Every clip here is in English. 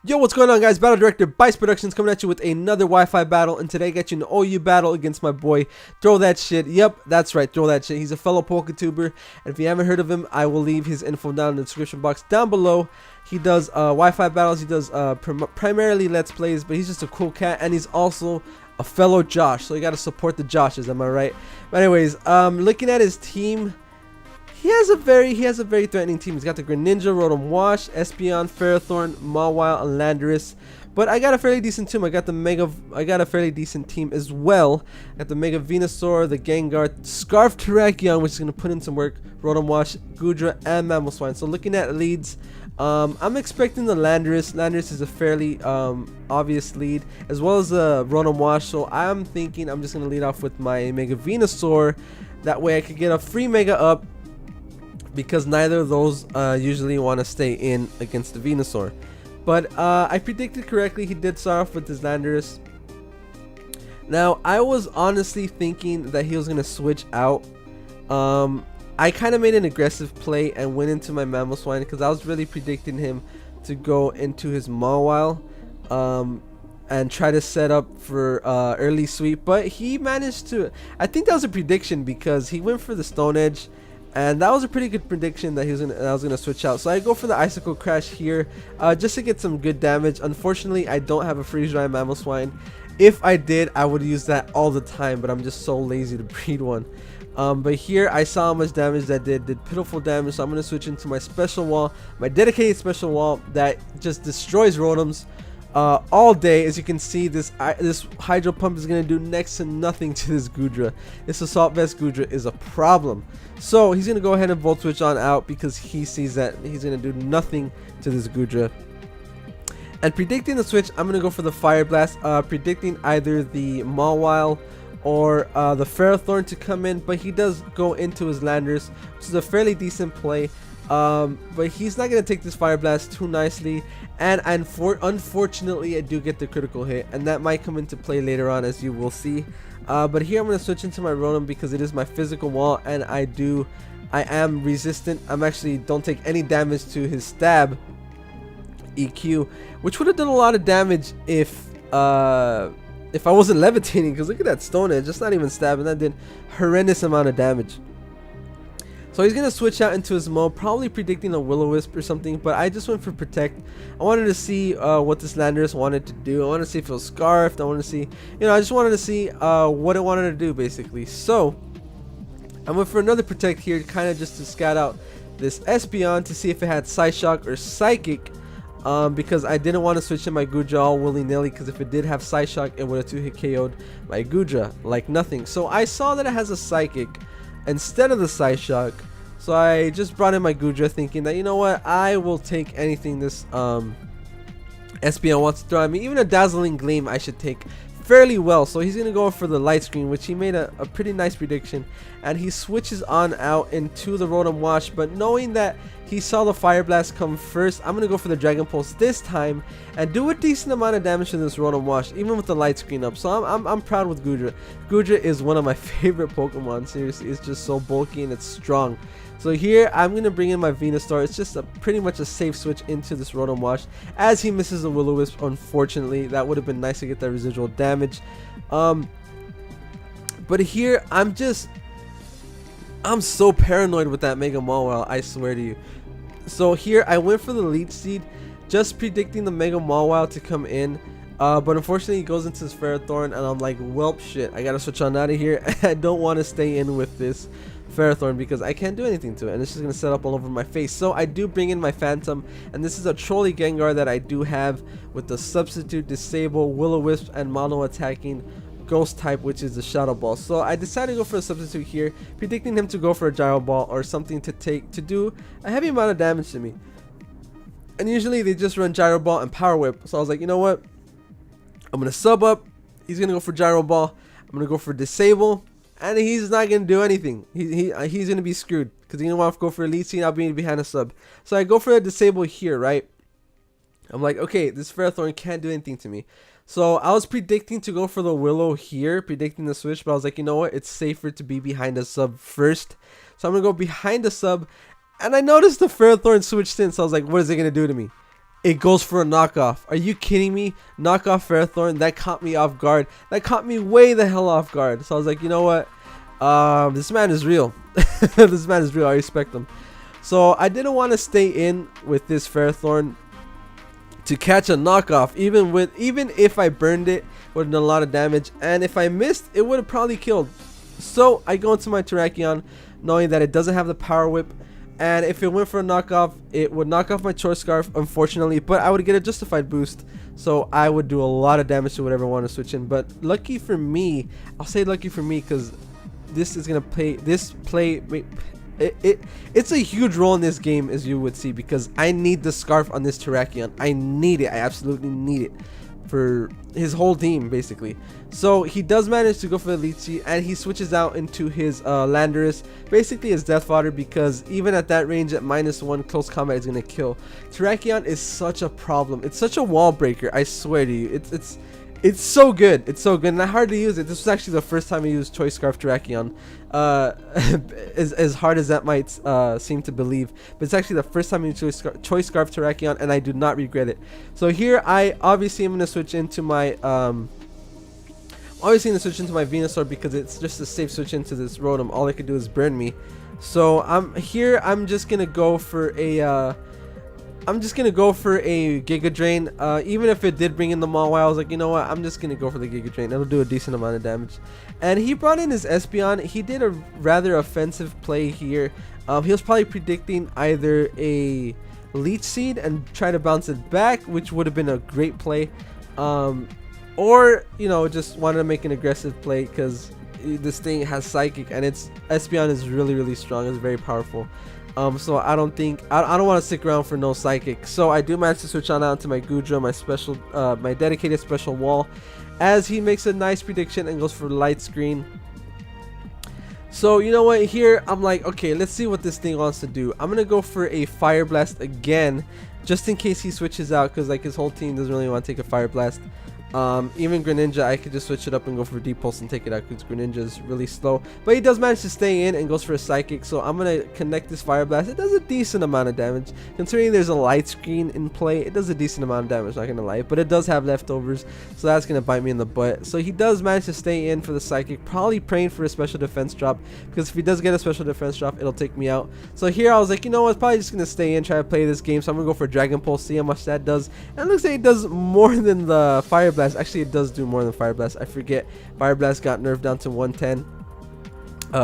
Yo, what's going on, guys? Battle Director BiseProductions coming at you with another Wi-Fi battle, and today I got you an OU battle against my boy. Throw that shit. Yep, that's right, Throw that shit. He's a fellow PokeTuber, and if you haven't heard of him, I will leave his info down in the description box down below. He does Wi-Fi battles. He does primarily Let's Plays, but he's just a cool cat, and he's also a fellow Josh, so you gotta support the Joshes. Am I right? But anyways, looking at his team. He has a very threatening team. He's got the Greninja, Rotom Wash, Espeon, Ferrothorn, Mawile, and Landorus. But I got a fairly decent team. I got a fairly decent team as well. I got the Mega Venusaur, the Gengar, Scarf Terrakion, which is gonna put in some work, Rotom Wash, Goodra, and Mamoswine. So looking at leads, I'm expecting the Landorus. Landorus is a fairly obvious lead, as well as the Rotom Wash. So I'm thinking I'm just gonna lead off with my Mega Venusaur. That way I could get a free Mega up, because neither of those usually want to stay in against the Venusaur. But I predicted correctly. He did start off with his Landorus. Now, I was honestly thinking that he was going to switch out. I kind of made an aggressive play and went into my Mamoswine, because I was really predicting him to go into his Mawile and try to set up for early sweep. But he managed to... I think that was a prediction, because he went for the Stone Edge. And that was a pretty good prediction that I was gonna switch out. So I go for the Icicle Crash here, just to get some good damage. Unfortunately, I don't have a Freeze Dry Mamoswine. If I did, I would use that all the time, but I'm just so lazy to breed one. But here I saw how much damage that did pitiful damage. So I'm gonna switch into my Special Wall, my dedicated Special Wall that just destroys Rotoms all day. As you can see, this Hydro Pump is going to do next to nothing to this Goodra. This Assault Vest Goodra is a problem. So he's going to go ahead and Volt Switch on out, because he sees that he's going to do nothing to this Goodra. And predicting the switch, I'm going to go for the Fire Blast, predicting either the Mawile or the Ferrothorn to come in. But he does go into his Landorus, which is a fairly decent play. But he's not going to take this Fire Blast too nicely, and unfortunately I do get the critical hit, and that might come into play later on, as you will see. But here I'm going to switch into my Rotom, because it is my physical wall, and I am resistant. I'm actually don't take any damage to his Stab EQ, which would have done a lot of damage if I wasn't levitating, because look at that Stone Edge, just not even stabbing, that did horrendous amount of damage. So he's going to switch out into his Mo, probably predicting a Will-O-Wisp or something, but I just went for Protect. I wanted to see what this Landorus wanted to do. I wanted to see if it was Scarfed. I wanted to see, I just wanted to see what it wanted to do, basically. So I went for another Protect here, kind of just to scout out this Espeon to see if it had Psyshock or Psychic, because I didn't want to switch in my Goodra all willy-nilly, because if it did have Psyshock, it would have 2-hit KO'd my Goodra like nothing. So I saw that it has a Psychic instead of the Psyshock, so I just brought in my Goodra, thinking that, you know what, I will take anything this Espeon wants to throw at me. Even a Dazzling Gleam I should take fairly well. So he's gonna go for the Light Screen, which he made a pretty nice prediction, and he switches on out into the Rotom Wash. But knowing that he saw the Fire Blast come first, I'm gonna go for the Dragon Pulse this time and do a decent amount of damage to this Rotom Wash, even with the Light Screen up. So I'm proud with Goodra. Goodra is one of my favorite Pokemon. Seriously, it's just so bulky and it's strong. So here I'm gonna bring in my Venusaur. It's just pretty much a safe switch into this Rotom Wash, as he misses the Will-O-Wisp. Unfortunately, that would have been nice to get that residual damage. But here I'm so paranoid with that Mega Mawile, I swear to you. So here I went for the Leech Seed, just predicting the Mega Mawile to come in. But unfortunately he goes into his Ferrothorn, and I'm like, welp, shit, I gotta switch on out of here. I don't want to stay in with this Ferrothorn, because I can't do anything to it, and it's just gonna set up all over my face. So I do bring in my Phantom, and this is a Trolley Gengar that I do have with the Substitute, Disable, Will-O-Wisp, and Mono attacking Ghost type, which is the Shadow Ball. So I decided to go for a Substitute here, predicting him to go for a Gyro Ball or something to do a heavy amount of damage to me. And usually they just run Gyro Ball and Power Whip. So I was like, you know what, I'm gonna sub up. He's gonna go for Gyro Ball. I'm gonna go for Disable, and he's not gonna do anything. He's gonna be screwed, because you know what, if I go for a Lead Scene, I'll be behind a sub. So I go for a Disable here, right? I'm like, okay, this Ferrothorn can't do anything to me. So I was predicting to go for the Willow here, predicting the switch, but I was like, you know what, it's safer to be behind a sub first. So I'm gonna go behind the sub, and I noticed the Ferrothorn switched in. So I was like, what is it gonna do to me? It goes for a knockoff. Are you kidding me? Knockoff Ferrothorn. That caught me off guard. That caught me way the hell off guard. So I was like, you know what? This man is real. This man is real. I respect him. So I didn't want to stay in with this Ferrothorn to catch a knockoff. Even if I burned it, would have done a lot of damage. And if I missed, it would have probably killed. So I go into my Terrakion knowing that it doesn't have the Power Whip. And if it went for a knockoff, it would knock off my Choice Scarf, unfortunately. But I would get a justified boost. So I would do a lot of damage to whatever I want to switch in. But lucky for me, I'll say lucky for me because this is going to play... It's a huge role in this game, as you would see, because I need the Scarf on this Terrakion. I need it. I absolutely need it for his whole team, basically. So he does manage to go for the Leech Seed, and he switches out into his Landorus, basically his death fodder, because even at that range at -1, close combat is going to kill. Terrakion is such a problem. It's such a wall breaker, I swear to you. It's so good. It's so good, and I hardly use it. This was actually the first time I used Choice Scarf Terrakion. As hard as that might seem to believe, but it's actually the first time I used Choice Scarf Terrakion, and I do not regret it. So here, I obviously am going to switch into my Venusaur because it's just a safe switch into this Rotom. All I could do is burn me. So I'm just gonna go for a Giga Drain. Even if it did bring in the Mawile, I was like, you know what? I'm just going to go for the Giga Drain. It'll do a decent amount of damage. And he brought in his Espeon. He did a rather offensive play here. He was probably predicting either a Leech Seed and try to bounce it back, which would have been a great play. Or, you know, just wanted to make an aggressive play because this thing has Psychic, and its Espeon is really, really strong. It's very powerful. So I don't want to stick around for no Psychic. So I do manage to switch on out to my Goodra, my dedicated special wall, as he makes a nice prediction and goes for Light Screen. So you know what, here I'm like, okay, let's see what this thing wants to do. I'm gonna go for a Fire Blast again, just in case he switches out, because like his whole team doesn't really want to take a Fire Blast. Even Greninja, I could just switch it up and go for Deep Pulse and take it out because Greninja is really slow. But he does manage to stay in and goes for a Psychic. So I'm going to connect this Fire Blast. It does a decent amount of damage. Considering there's a Light Screen in play, it does a decent amount of damage, not going to lie. But it does have leftovers, so that's going to bite me in the butt. So he does manage to stay in for the Psychic, probably praying for a special defense drop, because if he does get a special defense drop, it'll take me out. So here I was like, you know what, it's probably just going to stay in, try to play this game. So I'm going to go for Dragon Pulse, see how much that does. And it looks like it does more than the Fire Blast. Actually, it does do more than Fire Blast. I forget. Fire Blast got nerfed down to 110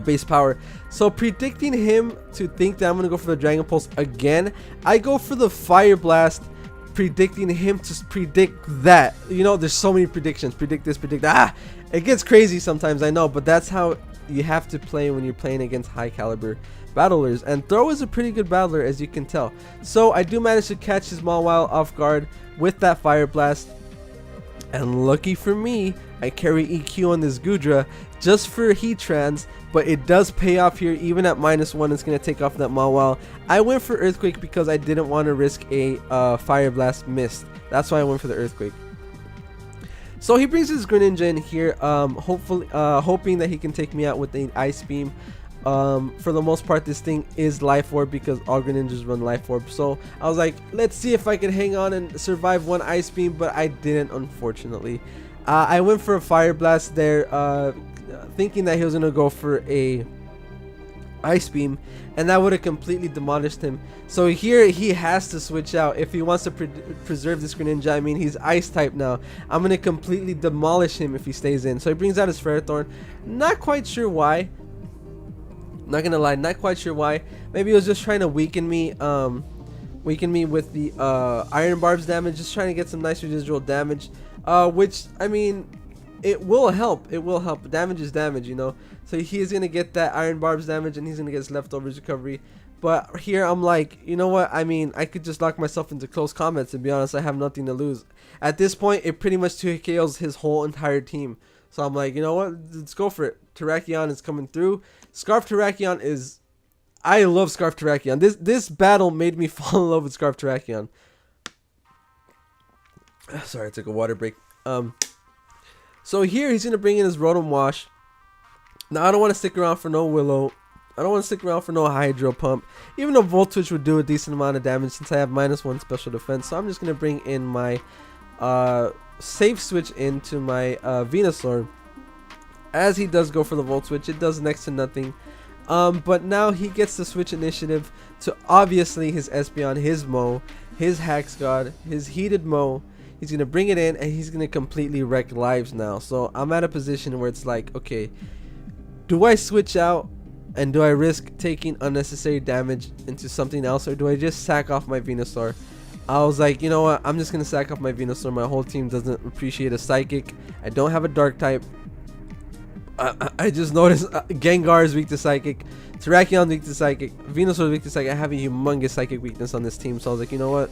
base power. So predicting him to think that I'm going to go for the Dragon Pulse again, I go for the Fire Blast, predicting him to predict that. You know, there's so many predictions. Predict this, predict that. It gets crazy sometimes, I know, but that's how you have to play when you're playing against high caliber battlers. And Throw is a pretty good battler, as you can tell. So I do manage to catch his Mawile off guard with that Fire Blast. And lucky for me, I carry EQ on this Goodra just for Heattrans, but it does pay off here. Even at -1, it's going to take off that Mawile. I went for Earthquake because I didn't want to risk a Fire Blast missed. That's why I went for the Earthquake. So he brings his Greninja in here, hoping that he can take me out with the Ice Beam. For the most part, this thing is Life Orb because all Greninjas run Life Orb. So I was like, let's see if I can hang on and survive one Ice Beam, but I didn't, unfortunately. I went for a Fire Blast there, thinking that he was gonna go for a Ice Beam, and that would have completely demolished him. So here he has to switch out if he wants to preserve this Greninja. I mean, he's Ice type now. I'm gonna completely demolish him if he stays in. So he brings out his Ferrothorn. Not quite sure why. Not gonna lie, not quite sure why. Maybe he was just trying to weaken me with the Iron Barbs damage, just trying to get some nice residual damage, which, I mean, it will help. It will help. Damage is damage, you know. So he's gonna get that Iron Barbs damage, and he's gonna get his leftovers recovery. But here I'm like, you know what? I mean, I could just lock myself into close combat. To be honest, I have nothing to lose. At this point, it pretty much 2KOs his whole entire team. So I'm like, you know what? Let's go for it. Terrakion is coming through. Scarf Terrakion is... I love Scarf Terrakion. This battle made me fall in love with Scarf Terrakion. Sorry, I took a water break. So here he's going to bring in his Rotom Wash. Now, I don't want to stick around for no Willow. I don't want to stick around for no Hydro Pump. Even a Volt Switch would do a decent amount of damage since I have -1 special defense. So I'm just going to bring in my Safe Switch into my Venusaur. As he does go for the Volt Switch, it does next to nothing. But now he gets the switch initiative to obviously his Espeon, his Mo, his Hax God, his Heated Mo. He's going to bring it in and he's going to completely wreck lives now. So I'm at a position where it's like, okay, do I switch out and do I risk taking unnecessary damage into something else, or do I just sack off my Venusaur? I was like, you know what, I'm just going to sack off my Venusaur. My whole team doesn't appreciate a Psychic. I don't have a Dark type. I just noticed Gengar is weak to Psychic, Terrakion weak to Psychic, Venusaur is weak to Psychic. I have a humongous Psychic weakness on this team, so I was like, you know what,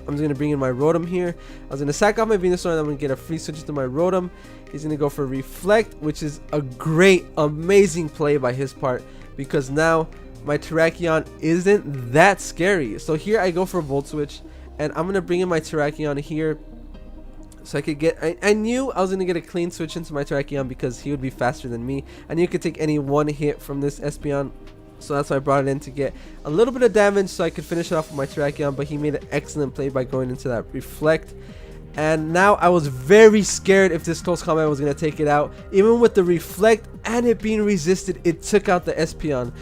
I'm just going to bring in my Rotom here. I was going to sack off my Venusaur and I'm going to get a free switch to my Rotom. He's going to go for Reflect, which is a great, amazing play by his part, because now my Terrakion isn't that scary. So here I go for a Volt Switch, and I'm going to bring in my Terrakion here. So I could get, I knew I was going to get a clean switch into my Terrakion because he would be faster than me. I knew you could take any one hit from this Espeon. So that's why I brought it in to get a little bit of damage so I could finish it off with my Terrakion. But he made an excellent play by going into that Reflect. And now I was very scared if this close combat was going to take it out. Even with the Reflect and it being resisted, it took out the Espeon.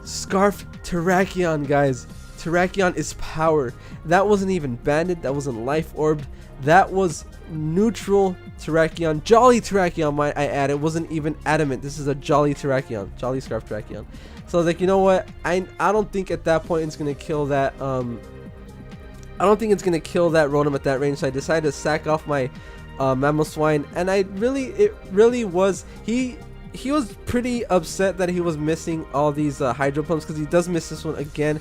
Scarf Terrakion, guys. Terrakion is power. That wasn't even banded. That wasn't life orbed. That was neutral Terrakion. Jolly Terrakion, might I add. It wasn't even adamant. This is a Jolly Terrakion. Jolly Scarf Terrakion. So I was like, you know what? I don't think at that point it's going to kill that. I don't think it's going to kill that Rotom at that range. So I decided to sack off my Mamoswine. And it really was. He was pretty upset that he was missing all these Hydro Pumps, because he does miss this one again.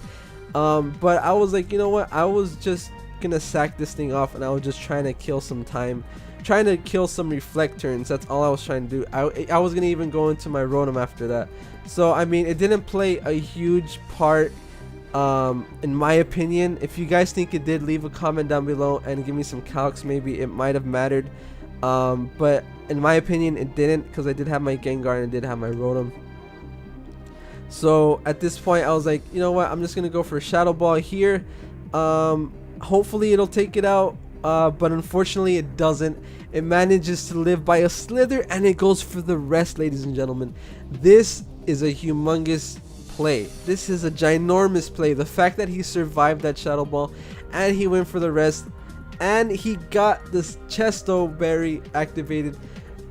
But I was like, you know what? I was just gonna sack this thing off, and I was just trying to kill some time, trying to kill some Reflect turns. That's all I was trying to do. I was gonna even go into my Rotom after that. So I mean, it didn't play a huge part in my opinion. If you guys think it did, leave a comment down below and give me some calcs. Maybe it might have mattered, but in my opinion it didn't, because I did have my Gengar and I did have my Rotom. So at this point I was like, you know what, I'm just gonna go for a Shadow Ball here. Hopefully it'll take it out, but unfortunately it doesn't. It manages to live by a Slither, and it goes for the rest, ladies and gentlemen. This is a humongous play. This is a ginormous play. The fact that he survived that Shadow Ball and he went for the rest and he got this Chesto Berry activated.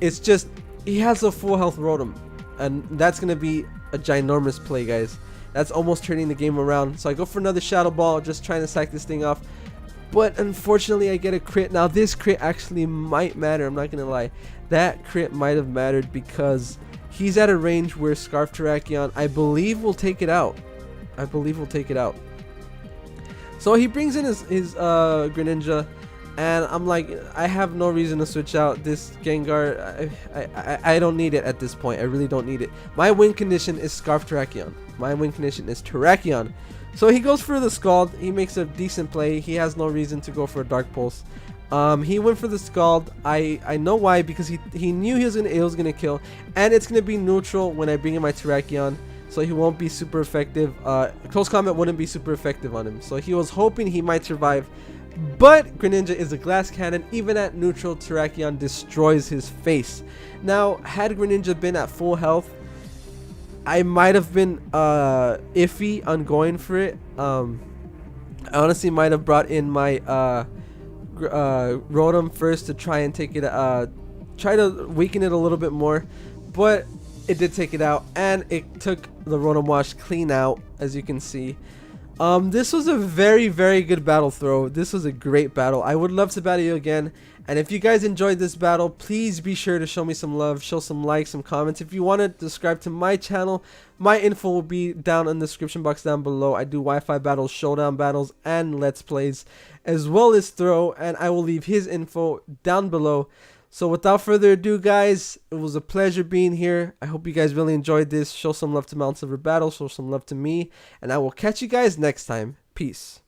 It's just, he has a full health Rotom, and that's gonna be a ginormous play, guys. That's almost turning the game around. So I go for another Shadow Ball, just trying to sack this thing off. But unfortunately I get a crit. Now this crit actually might matter, I'm not gonna lie. That crit might have mattered because he's at a range where Scarf Terrakion, I believe, will take it out. I believe will take it out. So he brings in his Greninja, and I'm like, I have no reason to switch out this Gengar. I don't need it at this point. I really don't need it. My win condition is Scarf Terrakion. My win condition is Terrakion. So he goes for the Scald. He makes a decent play. He has no reason to go for a Dark Pulse. He went for the Scald. I know why, because he knew it was gonna kill, and it's gonna be neutral when I bring in my Terrakion, so he won't be super effective. Close combat wouldn't be super effective on him, so he was hoping he might survive. But Greninja is a glass cannon. Even at neutral, Terrakion destroys his face. Now, had Greninja been at full health, I might have been iffy on going for it. I honestly might have brought in my Rotom first to try and take it, try to weaken it a little bit more, but it did take it out, and it took the Rotom Wash clean out, as you can see. This was a very, very good battle throw. This was a great battle. I would love to battle you again. And if you guys enjoyed this battle, please be sure to show me some love, show some likes, some comments. If you want to subscribe to my channel, my info will be down in the description box down below. I do Wi-Fi battles, showdown battles, and Let's Plays, as well as Throw, and I will leave his info down below. So without further ado, guys, it was a pleasure being here. I hope you guys really enjoyed this. Show some love to Mount Silver Battle, show some love to me, and I will catch you guys next time. Peace.